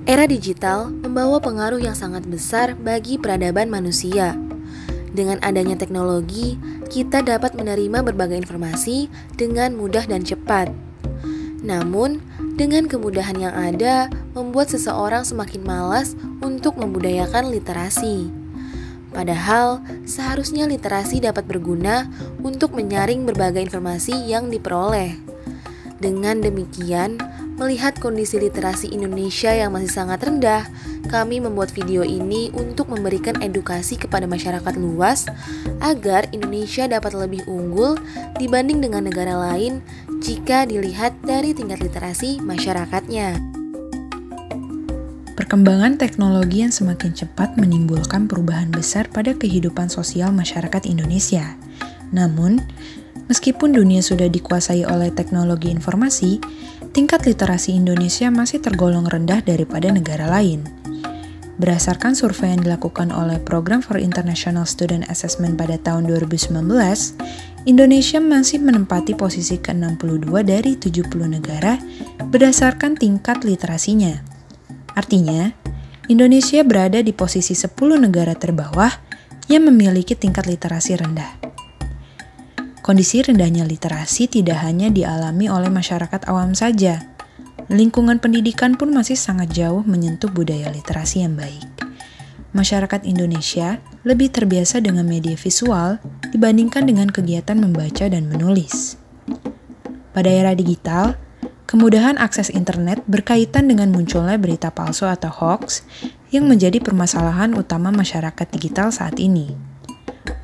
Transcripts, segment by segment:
Era digital membawa pengaruh yang sangat besar bagi peradaban manusia. Dengan adanya teknologi, kita dapat menerima berbagai informasi dengan mudah dan cepat. Namun, dengan kemudahan yang ada, membuat seseorang semakin malas untuk membudayakan literasi. Padahal, seharusnya literasi dapat berguna untuk menyaring berbagai informasi yang diperoleh. Dengan demikian, melihat kondisi literasi Indonesia yang masih sangat rendah, kami membuat video ini untuk memberikan edukasi kepada masyarakat luas agar Indonesia dapat lebih unggul dibanding dengan negara lain jika dilihat dari tingkat literasi masyarakatnya. Perkembangan teknologi yang semakin cepat menimbulkan perubahan besar pada kehidupan sosial masyarakat Indonesia. Namun, meskipun dunia sudah dikuasai oleh teknologi informasi, tingkat literasi Indonesia masih tergolong rendah daripada negara lain. Berdasarkan survei yang dilakukan oleh Program for International Student Assessment pada tahun 2019, Indonesia masih menempati posisi ke-62 dari 70 negara berdasarkan tingkat literasinya. Artinya, Indonesia berada di posisi 10 negara terbawah yang memiliki tingkat literasi rendah. Kondisi rendahnya literasi tidak hanya dialami oleh masyarakat awam saja. Lingkungan pendidikan pun masih sangat jauh menyentuh budaya literasi yang baik. Masyarakat Indonesia lebih terbiasa dengan media visual dibandingkan dengan kegiatan membaca dan menulis. Pada era digital, kemudahan akses internet berkaitan dengan munculnya berita palsu atau hoax yang menjadi permasalahan utama masyarakat digital saat ini.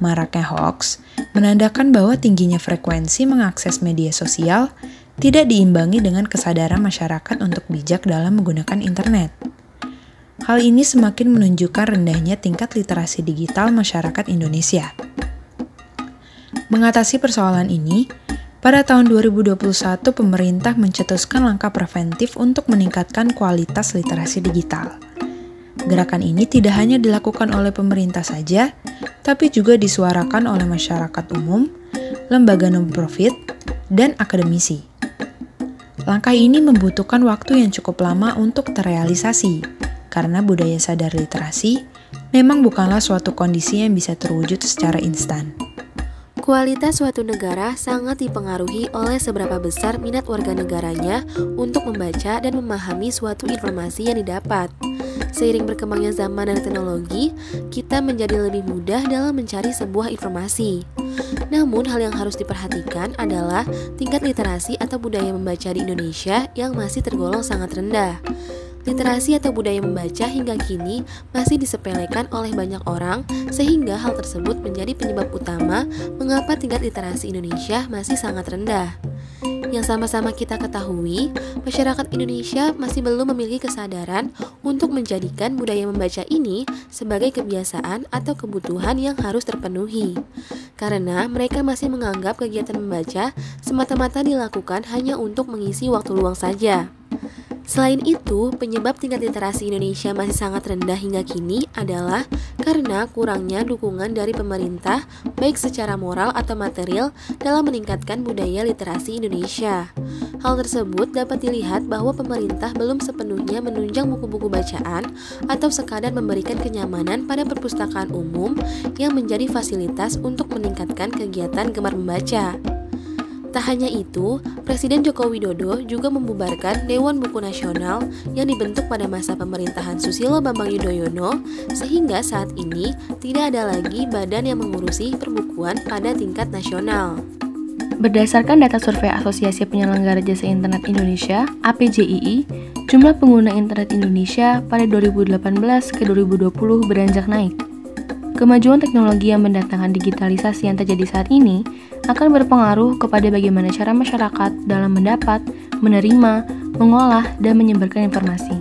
Maraknya hoax menandakan bahwa tingginya frekuensi mengakses media sosial tidak diimbangi dengan kesadaran masyarakat untuk bijak dalam menggunakan internet. Hal ini semakin menunjukkan rendahnya tingkat literasi digital masyarakat Indonesia. Mengatasi persoalan ini, pada tahun 2021 pemerintah mencetuskan langkah preventif untuk meningkatkan kualitas literasi digital. Gerakan ini tidak hanya dilakukan oleh pemerintah saja, tapi juga disuarakan oleh masyarakat umum, lembaga non-profit, dan akademisi. Langkah ini membutuhkan waktu yang cukup lama untuk terrealisasi, karena budaya sadar literasi memang bukanlah suatu kondisi yang bisa terwujud secara instan. Kualitas suatu negara sangat dipengaruhi oleh seberapa besar minat warga negaranya untuk membaca dan memahami suatu informasi yang didapat. Seiring berkembangnya zaman dan teknologi, kita menjadi lebih mudah dalam mencari sebuah informasi. Namun, hal yang harus diperhatikan adalah tingkat literasi atau budaya membaca di Indonesia yang masih tergolong sangat rendah. Literasi atau budaya membaca hingga kini masih disepelekan oleh banyak orang, sehingga hal tersebut menjadi penyebab utama mengapa tingkat literasi Indonesia masih sangat rendah. Yang sama-sama kita ketahui, masyarakat Indonesia masih belum memiliki kesadaran untuk menjadikan budaya membaca ini sebagai kebiasaan atau kebutuhan yang harus terpenuhi. Karena mereka masih menganggap kegiatan membaca semata-mata dilakukan hanya untuk mengisi waktu luang saja. Selain itu, penyebab tingkat literasi Indonesia masih sangat rendah hingga kini adalah karena kurangnya dukungan dari pemerintah, baik secara moral atau material, dalam meningkatkan budaya literasi Indonesia. Hal tersebut dapat dilihat bahwa pemerintah belum sepenuhnya menunjang buku-buku bacaan atau sekadar memberikan kenyamanan pada perpustakaan umum yang menjadi fasilitas untuk meningkatkan kegiatan gemar membaca. Tak hanya itu, Presiden Joko Widodo juga membubarkan Dewan Buku Nasional yang dibentuk pada masa pemerintahan Susilo Bambang Yudhoyono, sehingga saat ini tidak ada lagi badan yang mengurusi perbukuan pada tingkat nasional. Berdasarkan data survei Asosiasi Penyelenggara Jasa Internet Indonesia (APJII), jumlah pengguna internet Indonesia pada 2018 ke 2020 beranjak naik. Kemajuan teknologi yang mendatangkan digitalisasi yang terjadi saat ini akan berpengaruh kepada bagaimana cara masyarakat dalam mendapat, menerima, mengolah, dan menyebarkan informasi.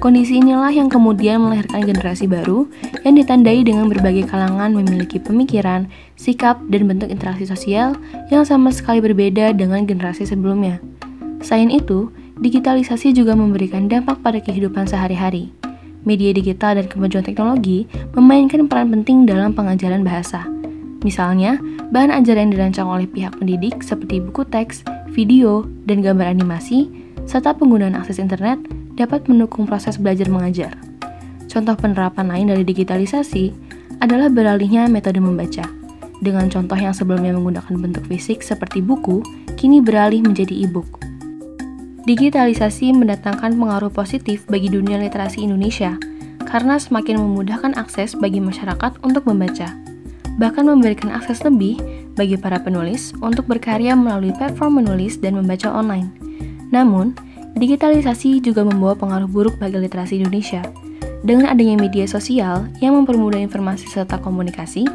Kondisi inilah yang kemudian melahirkan generasi baru yang ditandai dengan berbagai kalangan memiliki pemikiran, sikap, dan bentuk interaksi sosial yang sama sekali berbeda dengan generasi sebelumnya. Selain itu, digitalisasi juga memberikan dampak pada kehidupan sehari-hari. Media digital dan kemajuan teknologi memainkan peran penting dalam pengajaran bahasa. Misalnya, bahan ajar yang dirancang oleh pihak pendidik seperti buku teks, video, dan gambar animasi, serta penggunaan akses internet dapat mendukung proses belajar mengajar. Contoh penerapan lain dari digitalisasi adalah beralihnya metode membaca. Dengan contoh yang sebelumnya menggunakan bentuk fisik seperti buku, kini beralih menjadi e-book. Digitalisasi mendatangkan pengaruh positif bagi dunia literasi Indonesia, karena semakin memudahkan akses bagi masyarakat untuk membaca. Bahkan memberikan akses lebih bagi para penulis untuk berkarya melalui platform menulis dan membaca online. Namun, digitalisasi juga membawa pengaruh buruk bagi literasi Indonesia. Dengan adanya media sosial yang mempermudah informasi serta komunikasi,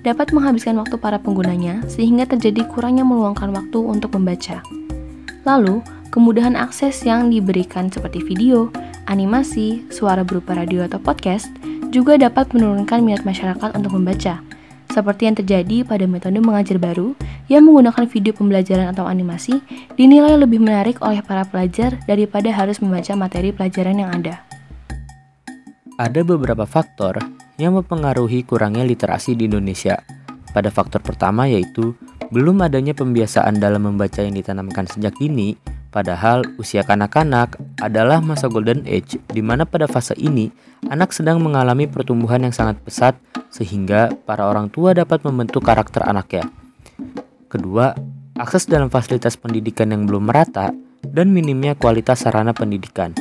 dapat menghabiskan waktu para penggunanya sehingga terjadi kurangnya meluangkan waktu untuk membaca. Lalu, kemudahan akses yang diberikan seperti video, animasi, suara berupa radio atau podcast juga dapat menurunkan minat masyarakat untuk membaca. Seperti yang terjadi pada metode mengajar baru yang menggunakan video pembelajaran atau animasi dinilai lebih menarik oleh para pelajar daripada harus membaca materi pelajaran yang ada. Ada beberapa faktor yang mempengaruhi kurangnya literasi di Indonesia. Pada faktor pertama yaitu belum adanya pembiasaan dalam membaca yang ditanamkan sejak dini, padahal usia kanak-kanak adalah masa golden age, di mana pada fase ini anak sedang mengalami pertumbuhan yang sangat pesat sehingga para orang tua dapat membentuk karakter anaknya. Kedua, akses dalam fasilitas pendidikan yang belum merata dan minimnya kualitas sarana pendidikan.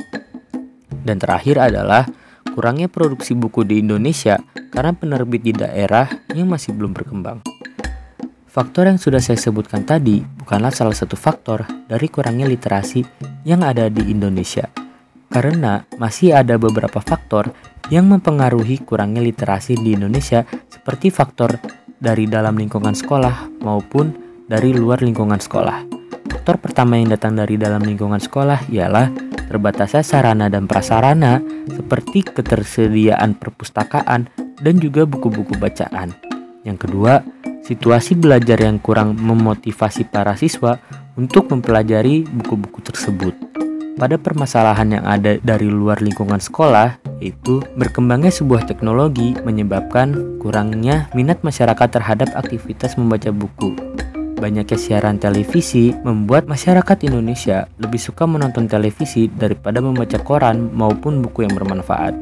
Dan terakhir adalah kurangnya produksi buku di Indonesia karena penerbit di daerah yang masih belum berkembang. Faktor yang sudah saya sebutkan tadi bukanlah salah satu faktor dari kurangnya literasi yang ada di Indonesia, karena masih ada beberapa faktor yang mempengaruhi kurangnya literasi di Indonesia, seperti faktor dari dalam lingkungan sekolah maupun dari luar lingkungan sekolah. Faktor pertama yang datang dari dalam lingkungan sekolah ialah terbatasnya sarana dan prasarana seperti ketersediaan perpustakaan dan juga buku-buku bacaan. Yang kedua, situasi belajar yang kurang memotivasi para siswa untuk mempelajari buku-buku tersebut. Pada permasalahan yang ada dari luar lingkungan sekolah, yaitu berkembangnya sebuah teknologi menyebabkan kurangnya minat masyarakat terhadap aktivitas membaca buku. Banyaknya siaran televisi membuat masyarakat Indonesia lebih suka menonton televisi daripada membaca koran maupun buku yang bermanfaat.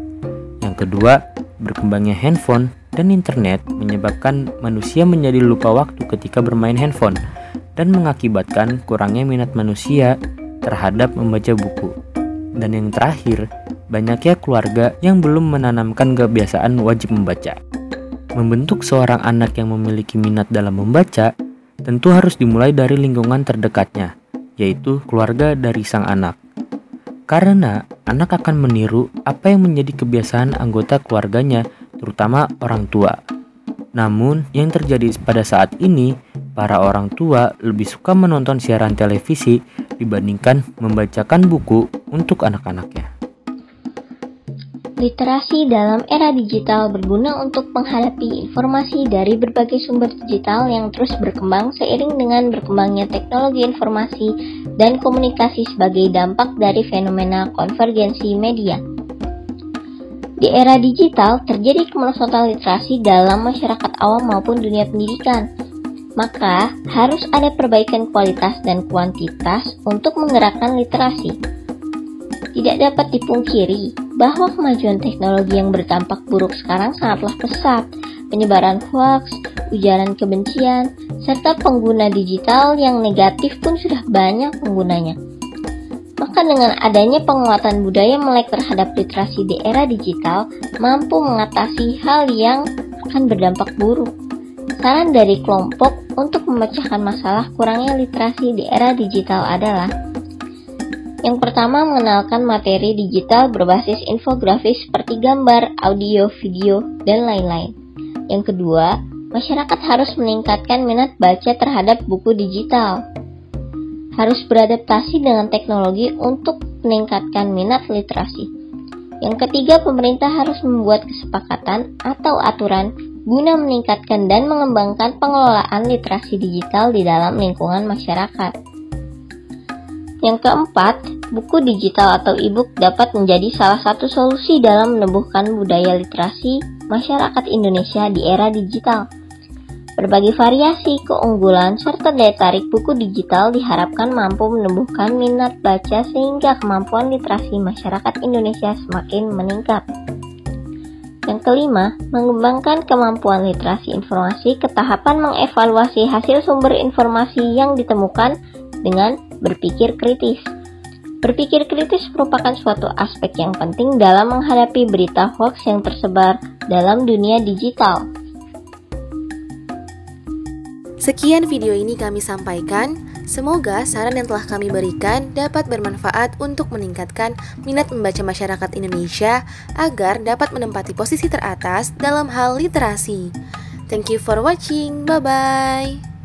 Yang kedua, berkembangnya handphone dan internet menyebabkan manusia menjadi lupa waktu ketika bermain handphone dan mengakibatkan kurangnya minat manusia terhadap membaca buku. Dan yang terakhir, banyaknya keluarga yang belum menanamkan kebiasaan wajib membaca. Membentuk seorang anak yang memiliki minat dalam membaca tentu harus dimulai dari lingkungan terdekatnya, yaitu keluarga dari sang anak. Karena anak akan meniru apa yang menjadi kebiasaan anggota keluarganya, terutama orang tua. Namun, yang terjadi pada saat ini, para orang tua lebih suka menonton siaran televisi dibandingkan membacakan buku untuk anak-anaknya. Literasi dalam era digital berguna untuk menghadapi informasi dari berbagai sumber digital yang terus berkembang seiring dengan berkembangnya teknologi informasi dan komunikasi sebagai dampak dari fenomena konvergensi media. Di era digital, terjadi kemerosotan literasi dalam masyarakat awam maupun dunia pendidikan. Maka, harus ada perbaikan kualitas dan kuantitas untuk menggerakkan literasi. Tidak dapat dipungkiri bahwa kemajuan teknologi yang berdampak buruk sekarang sangatlah pesat. Penyebaran hoaks, ujaran kebencian, serta pengguna digital yang negatif pun sudah banyak penggunanya. Maka dengan adanya penguatan budaya melek terhadap literasi di era digital mampu mengatasi hal yang akan berdampak buruk. Saran dari kelompok untuk memecahkan masalah kurangnya literasi di era digital adalah: yang pertama, mengenalkan materi digital berbasis infografis seperti gambar, audio, video, dan lain-lain. Yang kedua, masyarakat harus meningkatkan minat baca terhadap buku digital. Harus beradaptasi dengan teknologi untuk meningkatkan minat literasi. Yang ketiga, pemerintah harus membuat kesepakatan atau aturan guna meningkatkan dan mengembangkan pengelolaan literasi digital di dalam lingkungan masyarakat. Yang keempat, buku digital atau e-book dapat menjadi salah satu solusi dalam menumbuhkan budaya literasi masyarakat Indonesia di era digital. Berbagai variasi, keunggulan, serta daya tarik buku digital diharapkan mampu menumbuhkan minat baca sehingga kemampuan literasi masyarakat Indonesia semakin meningkat. Yang kelima, mengembangkan kemampuan literasi informasi ke tahapan mengevaluasi hasil sumber informasi yang ditemukan dengan berpikir kritis. Berpikir kritis merupakan suatu aspek yang penting dalam menghadapi berita hoax yang tersebar dalam dunia digital. Sekian video ini kami sampaikan. Semoga saran yang telah kami berikan dapat bermanfaat untuk meningkatkan minat membaca masyarakat Indonesia agar dapat menempati posisi teratas dalam hal literasi. Thank you for watching. Bye-bye.